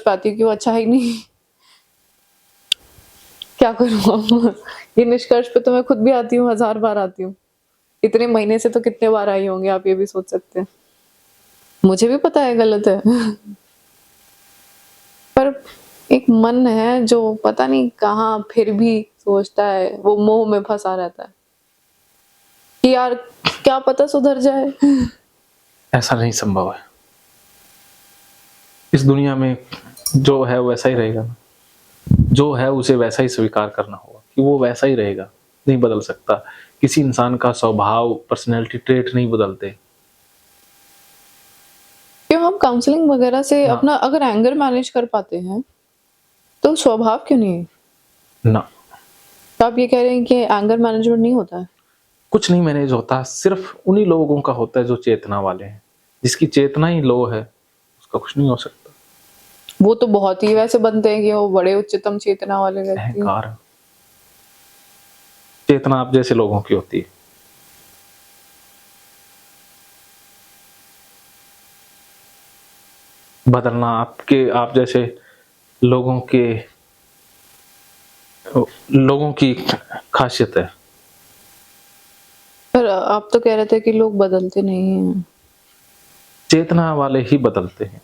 पाती हूँ कि वो अच्छा ही नहीं। क्या करूँ अब? ये निष्कर्ष पे तो मैं खुद भी आती हूँ, 1000 बार आती हूँ। इतने महीने से तो कितने बार आई होंगी, आप ये भी सोच सकते हैं। मुझे भी पता है गलत है। पर एक मन है जो पता नहीं कहाँ फिर भी सोचता है, वो मोह में फँसा रहता है कि यार क्या पता सुधर जाए। ऐसा नहीं संभव है। इस दुनिया में जो है वैसा ही रहेगा, जो है उसे वैसा ही स्वीकार करना होगा कि वो वैसा ही रहेगा, नहीं बदल सकता। किसी इंसान का स्वभाव, पर्सनैलिटी ट्रेट नहीं बदलते। क्यों हम काउंसलिंग वगैरह से ना अपना अगर एंगर मैनेज कर पाते हैं तो स्वभाव क्यों नहीं? ना, तो आप ये कह रहे हैं कि एंगर मैनेजमेंट नहीं होता है? कुछ नहीं मैनेज होता, सिर्फ उन्हीं लोगों का होता है जो चेतना वाले हैं। जिसकी चेतना ही लो है उसका कुछ नहीं हो सकता। वो तो बहुत ही वैसे बनते हैं कि वो बड़े उच्चतम चेतना वाले व्यक्ति। अहंकार, चेतना आप जैसे लोगों की होती है। बदलना आप जैसे लोगों की खासियत है। पर आप तो कह रहे थे कि लोग बदलते नहीं हैं, चेतना वाले ही बदलते हैं,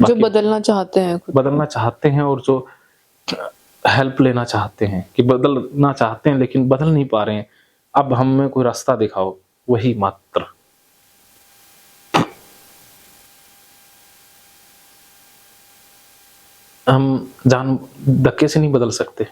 जो बदलना चाहते हैं खुद को। बदलना चाहते हैं और जो हेल्प लेना चाहते हैं कि बदलना चाहते हैं लेकिन बदल नहीं पा रहे हैं। अब हमें कोई रास्ता दिखाओ, वही मात्र। हम जान धक्के से नहीं बदल सकते।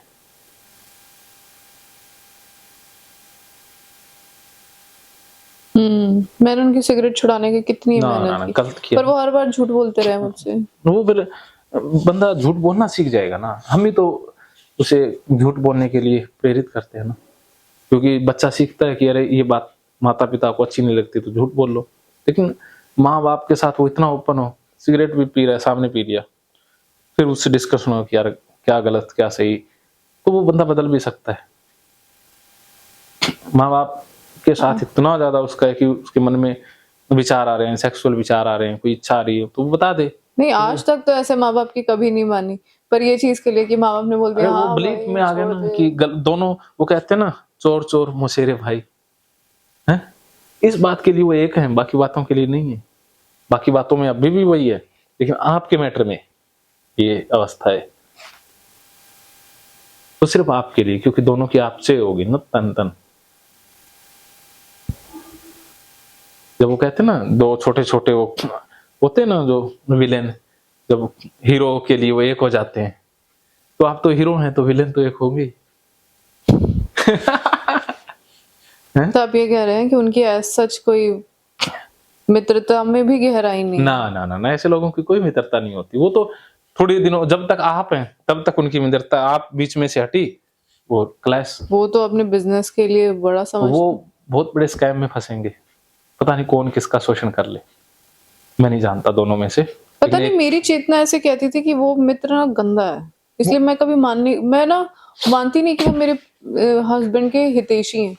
मैंने उनकी सिगरेट छुड़ाने की कितनी ना मेहनत ना ना, की, गलत किया। पर वो हर बार झूठ बोलते रहे मुझसे। वो फिर बंदा झूठ बोलना सीख जाएगा ना। हम ही तो उसे झूठ बोलने के लिए प्रेरित करते हैं ना, क्योंकि बच्चा सीखता है कि अरे ये बात माता पिता को अच्छी नहीं लगती तो झूठ बोल लो। लेकिन माँ बाप के साथ वो इतना ओपन हो, सिगरेट भी पी रहा है, सामने पी लिया, फिर उससे डिस्कशन हो कि यार क्या गलत क्या सही, तो वो बंदा बदल भी सकता है। माँ बाप के साथ इतना ज्यादा उसका है कि उसके मन में विचार आ रहे हैं, सेक्सुअल विचार आ रहे हैं, कोई इच्छा आ रही है तो वो बता दे। नहीं, आज तक तो ऐसे माँ बाप की कभी नहीं मानी, पर ये चीज के लिए कि माँ बाप ने बोल अरे दिया वो हाँ बिलीफ में भाई आ गए छोड़ ना दे। कि दोनों, वो कहते हैं ना चोर चोर मुसेरे भाई, हैं? इस बात के लिए वो एक है, बाकी बातों के लिए नहीं है। बाकी बातों में अभी भी वही है, लेकिन आपके मैटर में ये अवस्था है तो सिर्फ आपके लिए, क्योंकि दोनों की आपसे होगी ना तन तन। जब वो कहते हैं ना दो छोटे छोटे वो होते हैं ना जो विलेन, जब हीरो के लिए वो एक हो जाते हैं, तो आप तो हीरो हैं तो विलेन तो एक होंगे। तो आप ये कह रहे हैं कि उनकी एज सच कोई मित्रता में भी गहराई नहीं? ना ना ना ना, ऐसे लोगों की कोई मित्रता नहीं होती। वो तो थोड़ी दिनों, जब तक आप हैं तब तक उनकी मित्रता, आप बीच में से हटी वो क्लैश। वो तो अपने बिजनेस के लिए बड़ा वो समझते। बहुत बड़े स्कैम में फंसेंगे, पता नहीं कौन किसका शोषण कर ले। मैं नहीं जानता दोनों में से, पता लेकिन नहीं, मेरी चेतना ऐसे कहती थी कि वो मित्र ना गंदा है, इसलिए मैं कभी मैं ना मानती नहीं कि वो मेरे हस्बैंड के हितैषी हैं।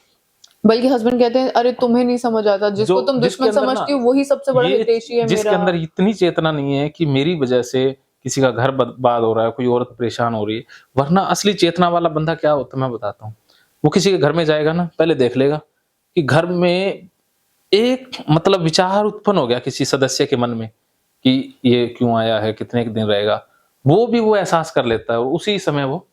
बल्कि हस्बैंड कहते हैं अरे तुम्हें नहीं समझ आता, जो जिसको तुम जिसके दुश्मन अंदर ना समझती हो वही सबसे बड़ा ये, हितैषी है जिसके मेरा। अंदर इतनी चेतना नहीं है कि मेरी वजह से किसी का घर बर्बाद हो रहा है, कोई औरत परेशान हो रही है। वरना असली चेतना वाला बंदा क्या होता है मैं बताता हूँ। वो किसी के घर में जाएगा ना, पहले देख लेगा कि घर में एक मतलब विचार उत्पन्न हो गया किसी सदस्य के मन में कि ये क्यों आया है, कितने दिन रहेगा, वो भी वो एहसास कर लेता है और उसी समय वो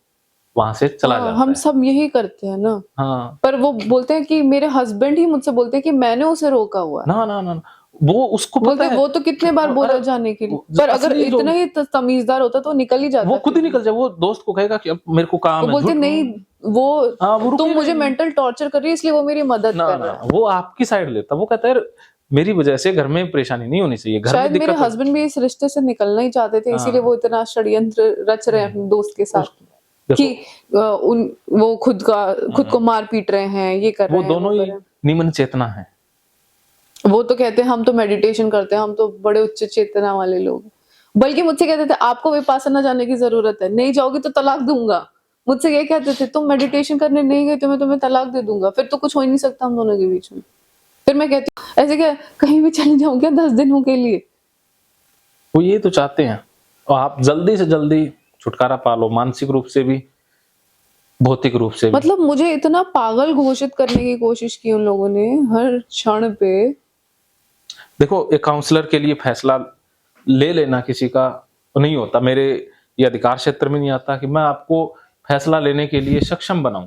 वहां से चला हाँ, जाता हम है। सब यही करते हैं ना। हाँ, पर वो बोलते हैं कि मेरे हस्बैंड ही मुझसे बोलते हैं कि मैंने उसे रोका हुआ है। ना ना ना ना, वो उसको पता बोलते है। वो तो कितने बार बोला अरे जाने के लिए, जो पर अगर असली जो इतना ही तमीजदार होता तो निकल ही वो जाता खुद फिर ही भी। निकल जाए, वो दोस्त को कहेगा कि अब मेरे को वो काम है, बोलते झूठ। नहीं, वो हाँ, वो तुम रुकेगा ही मुझे नहीं। मेंटल टॉर्चर कर रही है इसलिए वो मेरी मदद ना कर ना रहा ना, है। वो आपकी साइड लेता, वो कहता है यार मेरी वजह से घर में परेशानी नहीं होनी चाहिए, घर में शायद मेरे दिक्कत है। हस्बैंड भी इस रिश्ते से निकलना ही चाहते थे, इसीलिए हाँ, वो इतना षड्यंत्र रच रहे हैं अपने दोस्त के साथ उस देखो, कि उन वो खुद को मार पीट रहे हैं, ये कर वो रहे हैं, वो दोनों कर ही रहे हैं। निम्न चेतना है। वो तो कहते हैं हम तो मेडिटेशन करते हैं, हम तो बड़े उच्च चेतना वाले लोग हैं। बल्कि मुझसे कहते थे आपको विपासना जाने की जरूरत है, नहीं जाओगी तो तलाक दूंगा। मुझसे ये कहते थे तुम मेडिटेशन करने नहीं गए तो मैं तुम्हें तलाक दे दूंगा, फिर तो कुछ हो ही नहीं सकता हम दोनों के बीच में। फिर मैं कहती हूँ ऐसे क्या कहीं भी चले जाऊं क्या 10 दिनों के लिए? वो ये तो चाहते हैं, और आप जल्दी से जल्दी छुटकारा पा लो, मानसिक रूप से भी, भौतिक रूप से भी। मतलब मुझे इतना पागल घोषित करने की कोशिश की उन लोगों ने हर क्षण पे। देखो, एक काउंसलर के लिए फैसला ले लेना किसी का नहीं होता, मेरे ये अधिकार क्षेत्र में नहीं आता कि मैं आपको फैसला लेने के लिए सक्षम बनाऊं।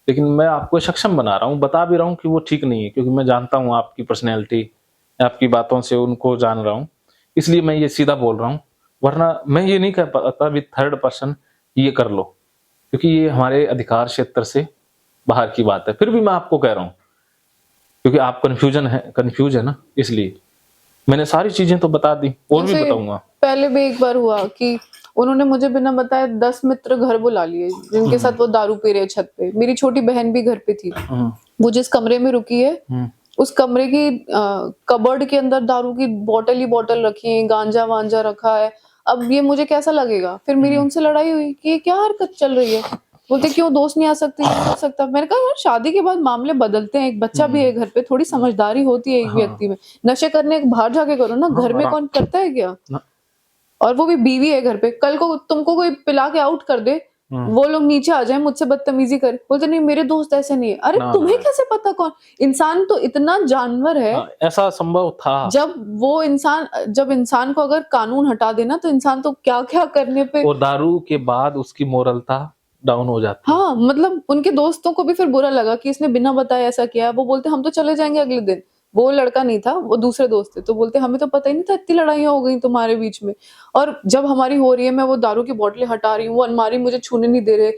लेकिन मैं आपको सक्षम बना रहा हूँ, बता भी रहा हूँ कि वो ठीक नहीं है, क्योंकि मैं जानता हूँ आपकी पर्सनैलिटी, आपकी बातों से उनको जान रहा हूँ, इसलिए मैं ये सीधा बोल रहा हूँ। वरना मैं ये नहीं कह पाता विद थर्ड पर्सन ये कर लो, क्योंकि ये हमारे अधिकार क्षेत्र से बाहर की बात है। फिर भी मैं आपको कह रहा हूँ, क्योंकि आप कंफ्यूज है ना, इसलिए मैंने सारी चीजें तो बता दी, और भी जैसे बताऊंगा। पहले भी एक बार हुआ कि उन्होंने मुझे बिना बताए 10 मित्र घर बुला लिए, जिनके साथ वो दारू पी रहे छत पे। मेरी छोटी बहन भी घर पे थी। हम्म, वो जिस कमरे में रुकी है, हम्म, उस कमरे की कबर्ड के अंदर दारू की बोतल ही बोतल रखी है, गांजा वांजा रखा है। अब ये मुझे कैसा लगेगा? फिर मेरी उनसे लड़ाई हुई कि ये क्या हरकत चल रही है। बोलते क्यों दोस्त नहीं आ सकते, ये नहीं हो सकता। मैंने कहा यार शादी के बाद मामले बदलते हैं, एक बच्चा भी है घर पे, थोड़ी समझदारी होती है एक हाँ, व्यक्ति में। नशे करने बाहर जाके करो ना, हाँ, घर में आराम कौन करता है क्या? ना। और वो भी बीवी है घर पे। कल को तुमको कोई पिला के आउट कर दे, हम्म, वो लोग नीचे आ जाए मुझसे बदतमीजी कर, बोलते नहीं मेरे दोस्त ऐसे नहीं है। अरे ना, तुम्हें ना, कैसे पता कौन इंसान? तो इतना जानवर है। हाँ, ऐसा संभव था। जब इंसान को अगर कानून हटा देना तो इंसान तो क्या क्या करने पे। और दारू के बाद उसकी मोरलता डाउन हो जाती है। हाँ मतलब उनके दोस्तों को भी फिर बुरा लगा कि इसने बिना बताए ऐसा किया है। वो बोलते हम तो चले जाएंगे अगले दिन। वो लड़का नहीं था, वो दूसरे दोस्त थे, तो बोलते हमें तो पता ही नहीं था इतनी लड़ाइयां हो गई तुम्हारे बीच में। और जब हमारी हो रही है, मैं वो दारू की बोतलें हटा रही हूँ, वो अलमारी मुझे छूने नहीं दे रहे,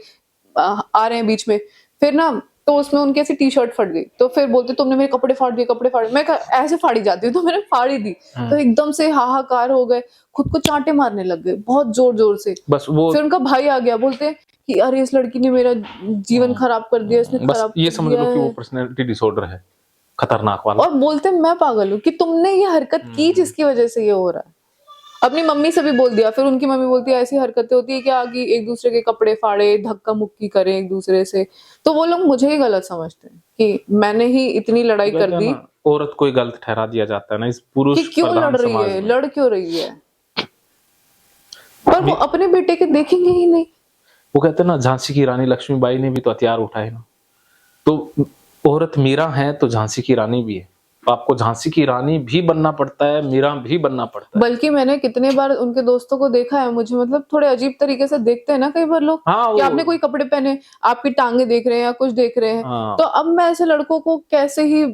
आ रहे हैं बीच में। फिर ना, तो उसमें उनकी ऐसी टी शर्ट फट गई, तो फिर बोलते तुमने मेरे कपड़े फाड़ दिए, कपड़े फाड़। मैं ऐसे फाड़ी जाती हूँ, तो मैंने फाड़ ही दी। तो हम्म, एकदम से हाहाकार हो गए, खुद को चांटे मारने लग गए बहुत जोर जोर से। बस वो फिर उनका भाई आ गया, बोलते कि अरे इस लड़की ने मेरा जीवन खराब कर दिया, इसने बस खराब ये कर समझ दिया लो कि वो है। पर्सनैलिटी डिसऑर्डर है, खतरनाक वाला। और बोलते मैं पागल हूँ कि तुमने ये हरकत की हम्म, जिसकी वजह से ये हो रहा है। अपनी मम्मी से भी बोल दिया। फिर उनकी मम्मी बोलती है ऐसी हरकतें होती है क्या कि एक दूसरे के कपड़े फाड़े, धक्का मुक्की करें एक दूसरे से। तो वो लोग मुझे ही गलत समझते हैं कि मैंने ही इतनी वो लड़ाई कर कहते हैं दी। ना, औरत को ही गलत ठहरा दिया जाता है ना इस कि पुरुष क्यों प्रधान लड़ रही समाज है, में। लड़ क्यों रही है? पर वो मे- अपने बेटे के देखेंगे ही नहीं। वो कहते हैं ना, झांसी की रानी लक्ष्मीबाई ने भी तो हथियार उठाए ना। तो औरत मीरा है तो झांसी की रानी भी है, तो आपको झांसी की रानी भी बनना पड़ता है, मीरा भी बनना पड़ता है। बल्कि मैंने कितने बार उनके दोस्तों को देखा है, मुझे मतलब थोड़े अजीब तरीके से देखते हैं ना कई बार लोग, हाँ कि वो, आपने कोई कपड़े पहने, आपकी टांगे देख रहे हैं या कुछ देख रहे हैं। हाँ, तो अब मैं ऐसे लड़कों को कैसे ही,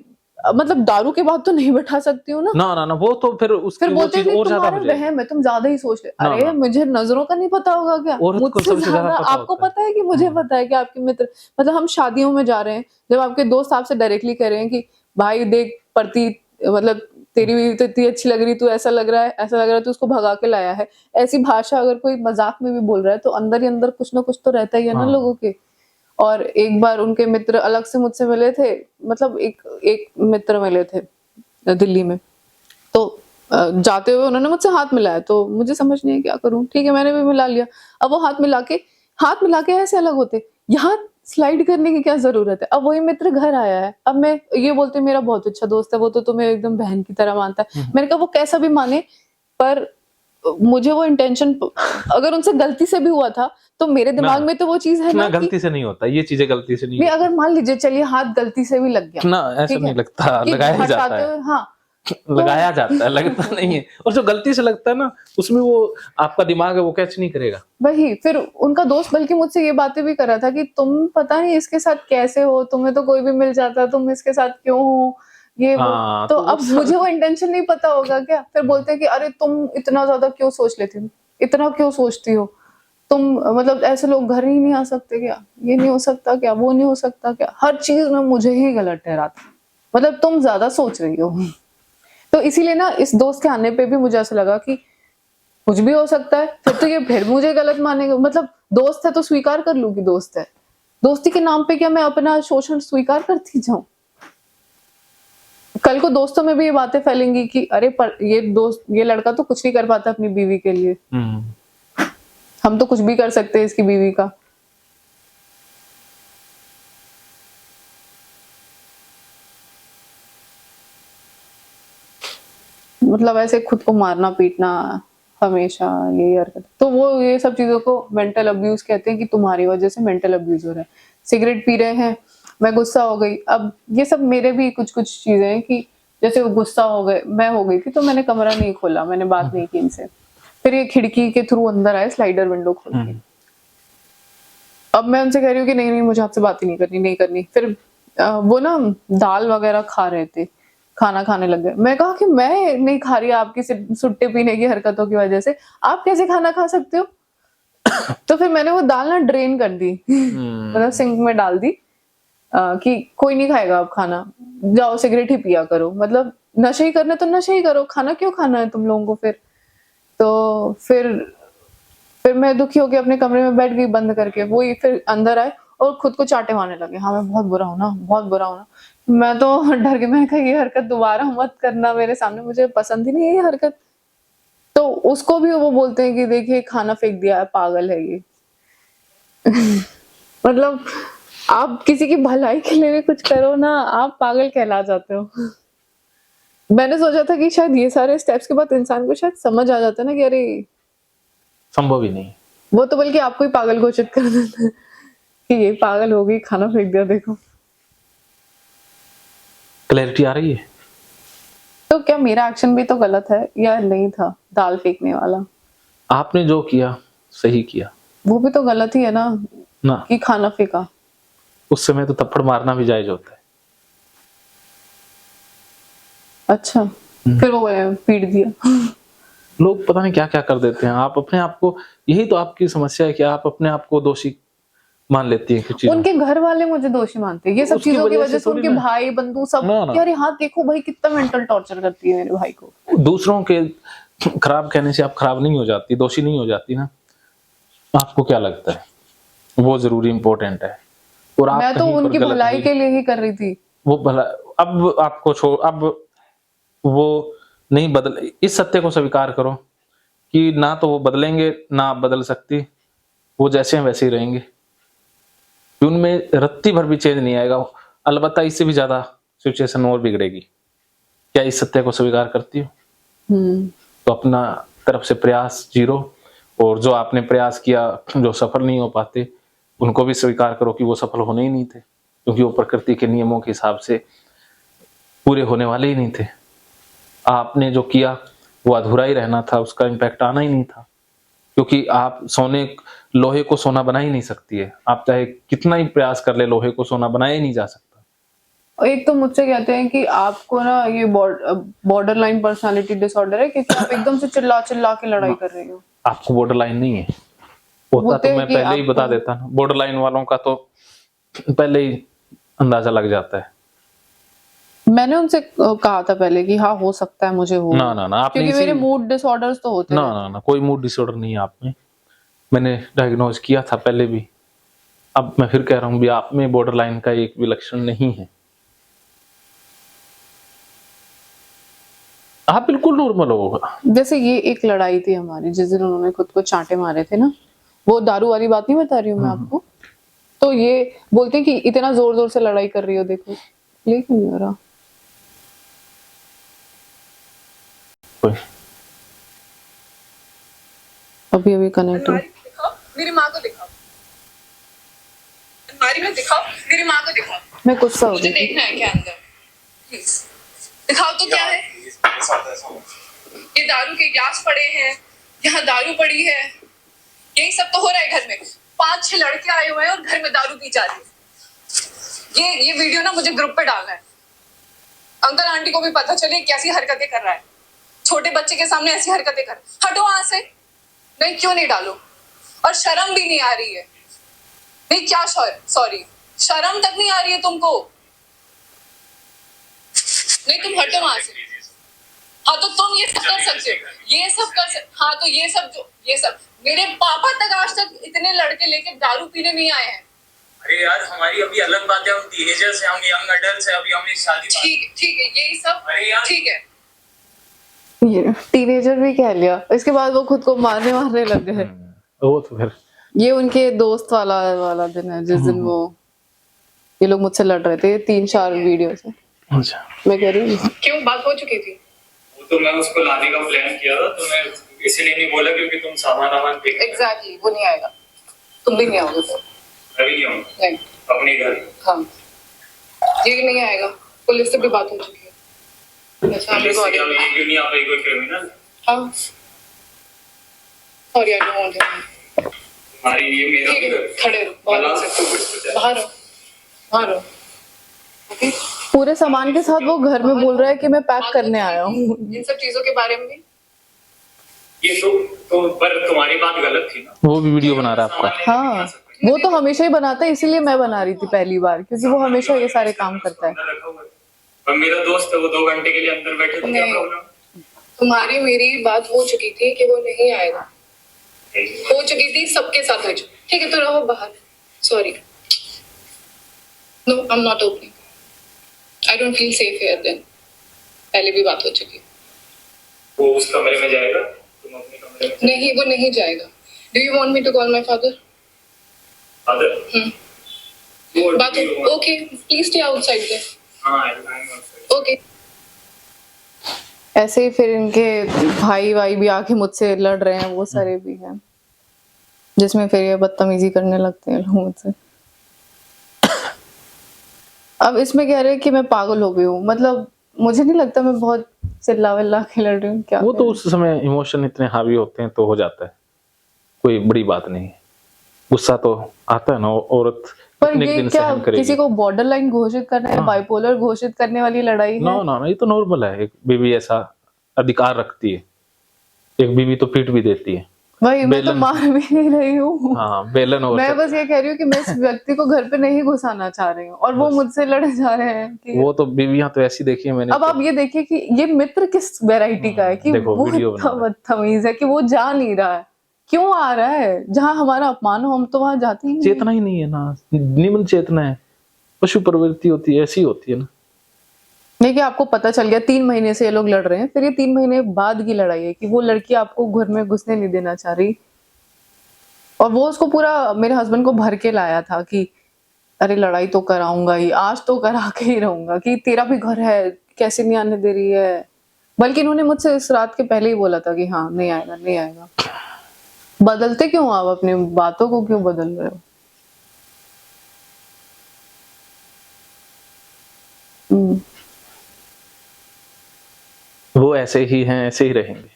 मतलब दारू के बाद तो नहीं बैठा सकती हूँ ना। ना ना ना, वो तो फिर फिर उसकी वो बोलते हैं चीज कि और ज्यादा तुम्हारे हो जाएगी। वहम है, तुम ज्यादा ही सोच ले। ना अरे ना, मुझे नजरों का नहीं पता होगा क्या? औरत को मुझसे सबसे ज्यादा ज्यादा पता आपको होता है। पता है कि मुझे पता है कि आपके मित्र, मतलब हम शादियों में जा रहे हैं, जब आपके दोस्त आपसे डायरेक्टली कह रहे हैं कि भाई देख प्रति, मतलब तेरी बीवी तो इतनी अच्छी लग रही, तू ऐसा लग रहा है, ऐसा लग रहा है, तू उसको भगा के लाया है। ऐसी भाषा अगर कोई मजाक में भी बोल रहा है तो अंदर ही अंदर कुछ ना कुछ तो रहता ही है ना हाँ, लोगों के। और एक बार उनके मित्र अलग से मुझसे मिले थे, मतलब एक एक मित्र मिले थे दिल्ली में। तो जाते हुए उन्होंने मुझसे हाथ मिलाया, तो मुझे समझ नहीं है क्या करूं। ठीक है मैंने भी मिला लिया। अब वो हाथ मिला के ऐसे अलग होते, यहाँ स्लाइड करने की क्या जरूरत है? अब वही मित्र घर आया है, अब मैं ये बोलते मेरा बहुत अच्छा दोस्त है, वो तो तुम्हें एकदम बहन की तरह मानता है। मैंने कहा वो कैसा भी माने, पर मुझे वो इंटेंशन, अगर उनसे गलती से भी हुआ था तो मेरे ना दिमाग में तो वो चीज है ना, ना कि गलती से नहीं होता ये चीजें, गलती से नहीं नहीं, होती अगर मान लीजिए चलिए हाथ गलती से भी लग गया, ना, ऐसा ठीक नहीं है, लगता, कि लगाया ही जाता हटाते है। हुए, हाँ। तो लगाया जाता है, लगता नहीं है। और जो गलती से लगता है ना, उसमें वो आपका दिमाग है वो कैच नहीं करेगा। वही फिर उनका दोस्त बल्कि मुझसे ये बातें भी कर रहा था कि तुम पता नहीं इसके साथ कैसे हो, तुम्हें तो कोई भी मिल जाता, तुम इसके साथ क्यों हो, ये वो। हाँ, तो तो अब मुझे वो इंटेंशन नहीं पता होगा क्या? फिर बोलते हैं कि अरे तुम इतना ज्यादा क्यों सोच लेती हो, इतना क्यों सोचती हो तुम, मतलब ऐसे लोग घर ही नहीं आ सकते क्या, ये नहीं हो सकता क्या, वो नहीं हो सकता क्या? हर चीज में मुझे ही गलत ठहराता, मतलब तुम ज्यादा सोच रही हो। तो इसीलिए ना इस दोस्त के आने पे भी मुझे ऐसा लगा कि कुछ भी हो सकता है, फिर तो ये फिर मुझे गलत मानेगा। मतलब दोस्त है तो स्वीकार कर लूं कि दोस्त है, दोस्ती के नाम पे क्या मैं अपना शोषण स्वीकार करती जाऊं? कल को दोस्तों में भी ये बातें फैलेंगी कि अरे पर ये दोस्त, ये लड़का तो कुछ नहीं कर पाता अपनी बीवी के लिए, हम्म, हम तो कुछ भी कर सकते हैं इसकी बीवी का। मतलब ऐसे खुद को मारना पीटना हमेशा यही हरकत। तो वो ये सब चीज़ों को मेंटल अब्यूज़ कहते हैं कि तुम्हारी वजह से मेंटल अब्यूज़ हो रहा है। सिगरेट पी रहे हैं, मैं गुस्सा हो गई। अब ये सब मेरे भी कुछ-कुछ चीज़ें हैं कि जैसे वो गुस्सा हो गए, मैं हो गई थी तो मैंने कमरा नहीं खोला, मैंने बात नहीं की इनसे। फिर ये खिड़की के थ्रू अंदर आए स्लाइडर विंडो खोल के। अब मैं उनसे कह रही हूँ कि नहीं, नहीं मुझे आपसे बात ही नहीं करनी, नहीं करनी। फिर वो ना दाल वगैरह खा रहे थे, खाना खाने लग गए। मैं कहा कि मैं नहीं खा रही आपकी सुट्टे पीने की हरकतों की वजह से, आप कैसे खाना खा सकते हो? तो फिर मैंने वो दाल ना ड्रेन कर दी मतलब सिंक में डाल दी कि कोई नहीं खाएगा अब खाना, जाओ सिगरेट ही पिया करो। मतलब नशे ही करना तो नशे ही करो, खाना क्यों खाना है तुम लोगों को फिर? तो फिर मैं दुखी होके अपने कमरे में बैठ गई बंद करके। वो ही फिर अंदर आए और खुद को चाटे मारने लगे। हाँ, मैं बहुत बुरा हूँ ना, बहुत बुरा हूँ ना। मैं तो डर गई, मैंने कहा ये हरकत दोबारा मत करना मेरे सामने, मुझे पसंद ही नहीं है ये हरकत। तो उसको भी वो बोलते हैं कि देखिए खाना फेंक दिया है, पागल है ये। मतलब आप किसी की भलाई के लिए भी कुछ करो ना, आप पागल कहला जाते हो। मैंने सोचा था कि शायद ये सारे स्टेप्स के बाद इंसान को शायद समझ आ जाता है ना कि अरे संभव ही नहीं। वो तो बल्कि आपको ही पागल घोषित कर देता है कि ये पागल हो गई, खाना फेंक दिया देखो। क्लैरिटी आ रही है? तो क्या मेरा एक्शन भी तो गलत है या नहीं था दाल फेंकने वाला? आपने जो किया सही किया वो भी तो गलत ही है ना ना। कि खाना फेंका। उस समय तो थप्पड़ मारना भी जायज होता है। अच्छा, फिर वो पीट दिया। लोग पता नहीं क्या क्या कर देते हैं। आप अपने आप को, यही तो आपकी समस्या है कि आप अपने आप को दोषी मान लेती है कुछ चीजों। उनके घर वाले मुझे दोषी मानते हैं ये सब उसकी चीजों की वजह वजह से से। उनके थोड़ी ना। भाई बंधु सब ना, ना। यार यहाँ देखो भाई कितना मेंटल टॉर्चर करती है मेरे भाई को। दूसरों के खराब कहने से आप खराब नहीं हो जाती, दोषी नहीं हो जाती ना। आपको क्या लगता है वो जरूरी इंपॉर्टेंट है? और आप मैं तो कहीं पर उनकी गलत भलाई हुई, के लिए ही कर रही थी। वो भला अब आपको छोड़, अब वो नहीं बदल। इस सत्य को स्वीकार करो कि ना तो वो बदलेंगे ना आप बदल सकती। वो जैसे हैं वैसे ही रहेंगे, उनमें रत्ती भर भी चेंज नहीं आएगा। अलबत्ता इससे भी ज्यादा सिचुएशन और बिगड़ेगी। क्या इस सत्य को स्वीकार करती हो? तो अपना तरफ से प्रयास जीरो, और जो आपने प्रयास किया जो सफल नहीं हो पाते उनको भी स्वीकार करो कि वो सफल होने ही नहीं थे, क्योंकि वो प्रकृति के नियमों के हिसाब से पूरे होने वाले ही नहीं थे। आपने जो किया वो अधूरा ही रहना था, उसका इम्पैक्ट आना ही नहीं था, क्योंकि आप लोहे को सोना बना ही नहीं सकती है। आप चाहे कितना ही प्रयास कर ले, लोहे को सोना बनाया ही नहीं जा सकता। और एक तो मुझसे कहते हैं कि आपको ना ये बॉर्डर लाइन पर्सनालिटी डिसऑर्डर है क्योंकि आप एकदम से चिल्ला चिल्ला के लड़ाई कर रहे हो। आपको बॉर्डर लाइन नहीं है, होता बोलते तो हैं मैं कि पहले ही बता आपको देता ना। बॉर्डर लाइन वालों का तो पहले ही अंदाजा लग जाता है। मैंने उनसे कहा था पहले कि हाँ हो सकता है मुझे हो, ना ना ना, आपने क्योंकि मेरे मूड डिसऑर्डर्स तो होते ना रहते ना हैं। ना, कोई मूड डिसऑर्डर नहीं है आप में। मैंने डायग्नोज किया था पहले भी, अब मैं फिर कह रहा हूँ भी आप में बॉर्डर लाइन का एक भी लक्षण नहीं है। आप बिल्कुल नॉर्मल होगा। जैसे ये एक लड़ाई थी हमारी जिस दिन उन्होंने खुद को चांटे मारे थे ना, वो दारू वाली बात नहीं बता रही हूँ मैं आपको। तो ये बोलते हैं कि इतना जोर जोर से लड़ाई कर रही हो देखो, लेकिन नहीं हो रहा। कोई अभी अभी कनेक्ट हो। दिखाओ मेरी माँ को दिखाओ, अलमारी में दिखाओ मेरी माँ को दिखाओ। मैं गुस्सा हो मुझे गई थी। देखना है क्या अंदर, प्लीज दिखाओ तो क्या है। ये दारू के गिलास पड़े हैं, यहाँ दारू पड़ी है, यही सब तो हो रहा है घर में। 5-6 लड़के आए हुए हैं और घर में दारू पी जा रही है। ये वीडियो ना मुझे ग्रुप पे डालना है, अंकल आंटी को भी पता चले कैसी हरकतें कर रहा है। छोटे बच्चे के सामने ऐसी हरकतें कर, हटो वहां से। नहीं क्यों नहीं डालो, और शर्म भी नहीं आ रही है। नहीं क्या सॉरी, शर्म तक नहीं आ रही है तुमको। नहीं तुम हटो वहां से। हाँ तो तुम ये सब कर सकते हो, ये सब हाँ तो ये सब मेरे पापा तक आज तक इतने लड़के लेके दारू पीने नहीं आए हैं। अरे यार हमारी अभी अलग बात है, हम टीनेजर्स हैं, हम यंग अडल्ट्स हैं, अभी हमें शादी। ठीक है यही सब। अरे यार ठीक है, ये टीनेजर भी कह लिया, इसके बाद वो खुद को मारने लग गए। वो तो फिर ये उनके दोस्त वाला दिन है जिस दिन वो ये लोग मुझसे लड़ रहे थे 3-4 वीडियो से। अच्छा, मैं कह रही हूँ क्यों बात हो चुकी थी। वो तो मैं उसको लाने का प्लान किया था, तो मैं इसीलिए नहीं बोला क्योंकि तुम सामान वामान फेंक एग्जैक्टली वो नहीं आएगा, तुम भी नहीं आओगे फिर। मैं भी नहीं आऊंगा नहीं, अपने घर। हाँ ये नहीं आएगा, पुलिस से भी बात हो चुकी है। ऐसा हम पुलिस लोग से क्या, ये क्यों नहीं आ पाई, कोई क्रिमिनल? हाँ और यार डोंट वांट तुम्हारी ये मेरा ठीक भी है, घर। खड़े रहो, बाहर बता रहो, सकते हो कुछ तो बाहर रहो, बाहर रहो। ओके, पूरे सामान के साथ वो घर में बोल रहा है कि मैं पैक करने आया हूँ। इन सब चीजों के बारे में भी ये तो पर तुम्हारी बात गलत थी ना। वो भी वीडियो बना रहा है आपका। सामान लेने नहीं आ हाँ सकते। वो तो हमेशा ही बनाता है, इसीलिए मैं बना रही थी पहली बार, क्योंकि वो हमेशा ये सारे काम करता है। अंदर रखा हुआ है। पर मेरा दोस्त है, वो 2 घंटे के लिए अंदर बैठे तो क्या नहीं। प्रॉब्लम? तुम्हारी मेरी बात हो चुकी थी कि वो नहीं आएगा, हो चुकी थी, सबके साथ हो चुकी। ठीक है तो रहो बाहर, sorry, no I am not opening, I don't feel safe here then, पहले भी बात हो चुकी। वो उस कमरे में जाएगा, तुम अपने कमरे में। नहीं वो नहीं जाएगा। Do you want me to call my father? Father बात okay, please stay outside there. हाँ आई एम आउटसाइड। ओके ऐसे ही फिर इनके भाई भाई भी आके मुझसे लड़ रहे हैं, वो सारे भी हैं, जिसमें फिर ये बदतमीजी करने लगते हैं लोग मुझसे। अब इसमें कह रहे हैं कि मैं पागल हो गई हूँ, मतलब मुझे नहीं लगता मैं बहुत चिल्ला विल्ला के लड़ रही हूँ, क्या वो तो करें? उस समय इमोशन इतने हावी होते हैं तो हो जाता है, कोई बड़ी बात नहीं है। गुस्सा तो आता है ना, औरत पर कितने ये दिन क्या सहन करेगी। किसी को बॉर्डर लाइन घोषित करना है, हाँ। बाइपोलर घोषित करने वाली लड़ाई है? नो नो ये तो नॉर्मल है, एक बीवी ऐसा अधिकार रखती है, एक बीवी तो पीट भी देती है। भाई मैं तो बेलन। मार भी नहीं रही हूँ, हाँ बेलन और मैं बस ये कह रही हूँ कि मैं इस व्यक्ति को घर पे नहीं घुसाना चाह रही हूँ, और वो बस। मुझसे लड़े जा रहे हैं कि वो तो बीवियां तो ऐसी देखी है मैंने अब तो। आप ये देखिए कि ये मित्र किस वैरायटी का है, कि देखो, वो वीडियो बना इतना रहा है। बदतमीज है कि वो जा नहीं रहा है। क्यों आ रहा है? जहाँ हमारा अपमान हो हम तो वहां जाते ही नहीं। चेतना ही नहीं है ना, निम्न चेतना है, पशु प्रवृत्ति होती है, ऐसी होती है ना। देखिए आपको पता चल गया 3 महीने से ये लोग लड़ रहे हैं, फिर ये 3 महीने बाद की लड़ाई है कि वो लड़की आपको घर में घुसने नहीं देना चाह रही, और वो उसको पूरा मेरे हस्बैंड को भर के लाया था कि अरे लड़ाई तो कराऊंगा ही, आज तो करा के ही रहूंगा, कि तेरा भी घर है, कैसे नहीं आने दे रही है। बल्कि इन्होंने मुझसे इस रात के पहले ही बोला था कि हाँ नहीं आएगा नहीं आएगा। बदलते क्यों आप? अपनी बातों को क्यों बदल रहे हो? वो ऐसे ही हैं, ऐसे ही रहेंगे।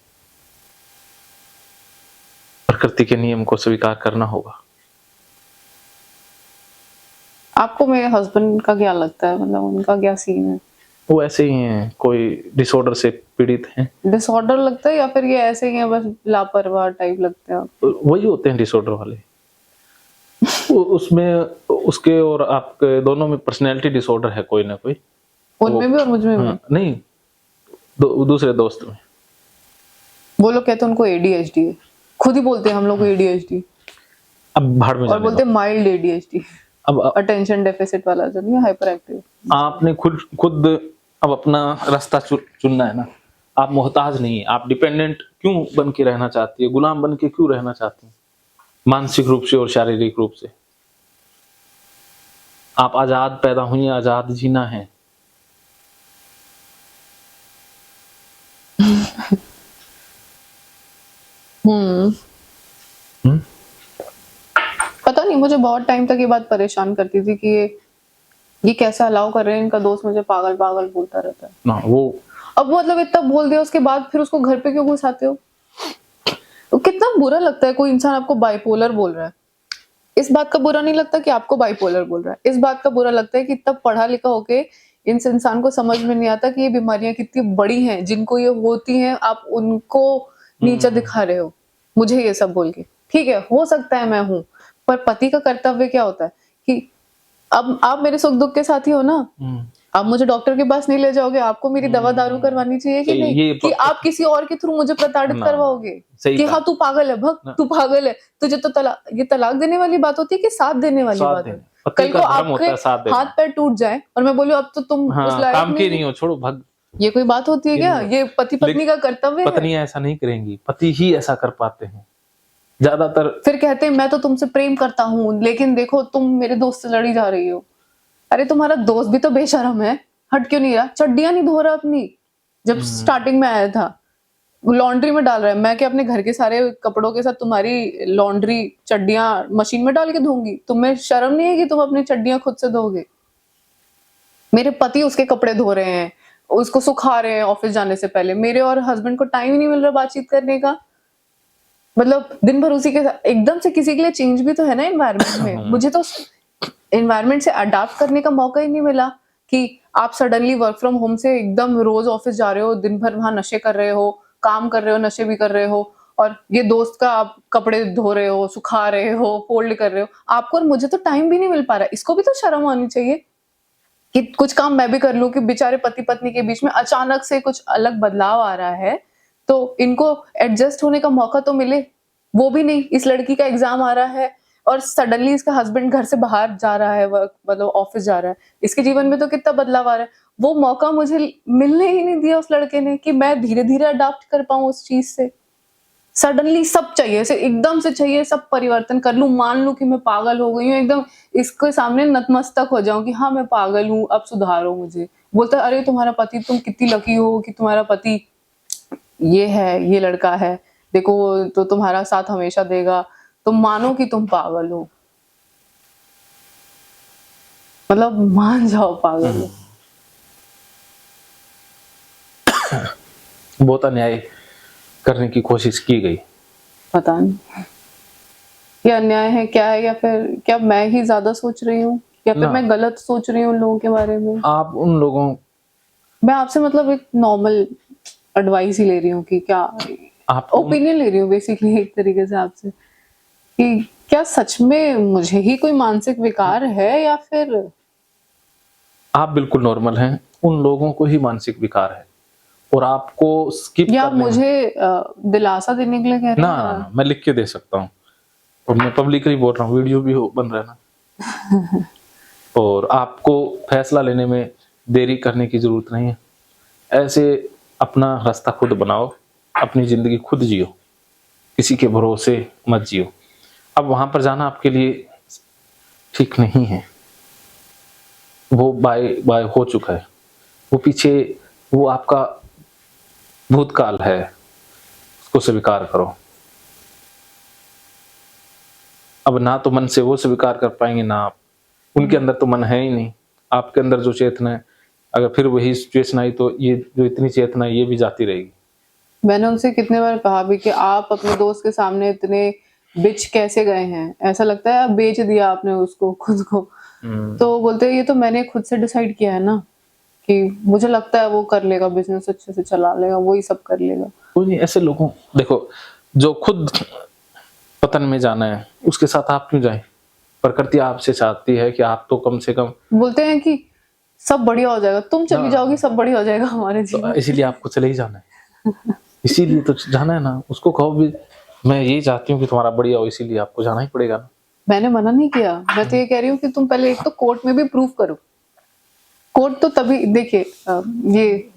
प्रकृति के नियम को स्वीकार करना होगा। आपको मेरे हस्बैंड का क्या लगता है, मतलब उनका क्या सीन है? वो ऐसे ही हैं, कोई डिसऑर्डर से पीड़ित हैं। डिसऑर्डर लगता है या फिर ये ऐसे ही है, बस लापरवाह टाइप लगते हैं आपको? वही होते हैं डिसऑर्डर वाले। उसमें उसके और आपके दोनों में पर्सनैलिटी डिसऑर्डर है कोई ना कोई। उनमें भी और मुझ में भी? हाँ, नहीं दूसरे दोस्त में। वो लोग कहते हैं उनको ADHD है, खुद ही बोलते हैं हम लोग को ADHD, अब भाड़ में और जाने बोलते दो। हैं माइल्ड ADHD, अब अटेंशन डेफिसिट वाला जो नहीं, हाइपर एक्टिव। आपने खुद अब अपना रास्ता चुनना है ना। आप मोहताज नहीं है, आप डिपेंडेंट क्यों बन के रहना चाहती है, गुलाम बन के क्यों रहना चाहती है, मानसिक रूप से और शारीरिक रूप से। आप आजाद पैदा हुई, आजाद जीना है। पता नहीं, मुझे बहुत टाइम तक ये बात परेशान करती थी कि ये कैसे अलाउ कर रहे हैं, इनका दोस्त मुझे पागल पागल बोलता रहता है। ना वो अब मतलब इतना बोल दिया उसके बाद फिर उसको घर पे क्यों घुसाते हो? तो कितना बुरा लगता है कोई इंसान आपको बाइपोलर बोल रहा है। इस बात का बुरा नहीं लगता कि आपको बाइपोलर बोल रहा है, इस बात का बुरा लगता है कि इतना पढ़ा लिखा होके इस इंसान को समझ में नहीं आता कि ये बीमारियां कितनी बड़ी हैं, जिनको ये होती हैं आप उनको नीचा दिखा रहे हो मुझे ये सब बोल के। ठीक है, हो सकता है मैं हूं, पर पति का कर्तव्य क्या होता है कि अब आप मेरे सुख दुख के साथी हो ना, आप मुझे डॉक्टर के पास नहीं ले जाओगे, आपको मेरी दवा दारू करवानी चाहिए कि नहीं? ये कि आप किसी और के थ्रू मुझे प्रताड़ित ना, करवाओगे सही कि कहा। हाँ तू पागल है, भग तू पागल है, तुझे तो ये तलाक देने वाली बात होती है कि साथ देने वाली साथ बात देने। है? पति कल को का धर्म होता है साथ आपके देना। हाथ पैर टूट जाए और मैं बोलूं अब तो तुम उस हाँ, लायक काम की नहीं नहीं हो, छोड़ो भग। ये कोई बात होती है क्या? ये पति पत्नी का कर्तव्य है। पत्नियां ऐसा नहीं करेंगी, पति ही ऐसा कर पाते हैं ज्यादातर। फिर कहते हैं मैं तो तुमसे प्रेम करता हूँ, लेकिन देखो तुम मेरे दोस्त से लड़ी जा रही हो। अरे तुम्हारा दोस्त भी तो बेशरम है, हट क्यों नहीं रहा? चड्डियां नहीं धो रहा अपनी, जब स्टार्टिंग में आया था लॉन्ड्री में डाल रहा है, मैं क्या अपने घर के सारे कपड़ों के साथ तुम्हारी लॉन्ड्री चड्डियां मशीन में डाल के धोऊंगी? तुम्हें शर्म नहीं है कि तुम अपनी चड्डियां खुद से धोगे? मेरे पति उसके कपड़े धो रहे हैं, उसको सुखा रहे हैं ऑफिस जाने से पहले। मेरे और हस्बैंड को टाइम ही नहीं मिल रहा बातचीत करने का। मतलब दिन भर उसी के साथ, एकदम से किसी के लिए चेंज भी तो है ना एनवायरनमेंट में। मुझे तो एनवायरनमेंट से अडाप्ट करने का मौका ही नहीं मिला कि आप सडनली वर्क फ्रॉम होम से एकदम रोज ऑफिस जा रहे हो, दिन भर वहां नशे कर रहे हो, काम कर रहे हो, नशे भी कर रहे हो, और ये दोस्त का आप कपड़े धो रहे हो, सुखा रहे हो, फोल्ड कर रहे हो। आपको और मुझे तो टाइम भी नहीं मिल पा रहा। इसको भी तो शर्म आनी चाहिए कि कुछ काम मैं भी कर लूं, कि बेचारे पति पत्नी के बीच में अचानक से कुछ अलग बदलाव आ रहा है तो इनको एडजस्ट होने का मौका तो मिले। वो भी नहीं। इस लड़की का एग्जाम आ रहा है और सडनली इसका हस्बैंड घर से बाहर जा रहा है, मतलब ऑफिस जा रहा है। इसके जीवन में तो कितना बदलाव आ रहा है। वो मौका मुझे मिलने ही नहीं दिया उस लड़के ने कि मैं धीरे धीरे अडाप्ट कर पाऊं उस चीज से। सडनली सब चाहिए, ऐसे एकदम से चाहिए, सब परिवर्तन कर लूं, मान लूं कि मैं पागल हो गई हूँ, एकदम इसके सामने नतमस्तक हो जाऊं कि हाँ मैं पागल हूँ, अब सुधारो मुझे। बोलता है अरे तुम्हारा पति, तुम कितनी लकी हो कि तुम्हारा पति ये है, ये लड़का है, देखो वो तो तुम्हारा साथ हमेशा देगा। तुम मानो कि तुम पागल हो, मतलब मान जाओ पागल हो। बहुत अन्याय करने की कोशिश की गई। पता नहीं ये अन्याय है क्या है, या फिर क्या मैं ही ज्यादा सोच रही हूँ, या फिर ना। मैं गलत सोच रही हूँ उन लोगों के बारे में। आप उन लोगों, मैं आपसे मतलब एक नॉर्मल एडवाइस ही ले रही हूँ कि क्या, आप ओपिनियन ले रही हूँ बेसिकली एक तरीके से आपसे, कि क्या सच में मुझे ही कोई मानसिक विकार है, या फिर आप बिल्कुल नॉर्मल हैं। उन लोगों को ही मानसिक विकार है और आपको स्किप या करने मुझे दिलासा देने के लिए कह रहे ना, हैं? ना, ना, मैं लिख के दे सकता हूँ और मैं पब्लिकली बोल रहा हूँ, वीडियो भी बन रहा है ना। और आपको फैसला लेने में देरी करने की जरूरत नहीं है। ऐसे अपना रास्ता खुद बनाओ, अपनी जिंदगी खुद जियो, किसी के भरोसे मत जियो। अब वहां पर जाना आपके लिए ठीक नहीं है। वो बाय बाय हो चुका है, वो पीछे, वो आपका भूतकाल है, उसको स्वीकार करो। अब ना तो मन से वो स्वीकार कर पाएंगे, ना आप। उनके अंदर तो मन है ही नहीं। आपके अंदर जो चेतना है, अगर फिर वही सिचुएशन आई तो ये जो इतनी चेतना है ये भी जाती रहेगी। मैंने उनसे कितने बार कहा भी कि आप अपने दोस्त के सामने इतने बिच कैसे गए हैं, ऐसा लगता है आप बेच दिया आपने उसको, खुद को। तो बोलते हैं ये तो मैंने खुद से डिसाइड किया है ना, कि मुझे लगता है वो कर लेगा, बिजनेस अच्छे से चला लेगा, वही सब कर लेगा। कोई नहीं, ऐसे लोगों, देखो जो खुद पतन में जाना है उसके साथ आप क्यों जाएं? प्रकृति आपसे चाहती है कि आप तो कम से कम, बोलते हैं कि सब बढ़िया हो जाएगा, तुम चली जाओगी सब बढ़िया हो जाएगा हमारे तो जीवन। इसीलिए आपको चले ही जाना है। इसीलिए तो जाना है ना। उसको कहो भी मैं ये चाहती हूँ कि तुम्हारा बढ़िया हो, इसीलिए आपको जाना ही पड़ेगा ना। मैंने मना नहीं किया, मैं तो ये कह रही हूँ कि तुम पहले एक तो कोर्ट में भी प्रूफ करो। कोर्ट तो तभी देखिए, ये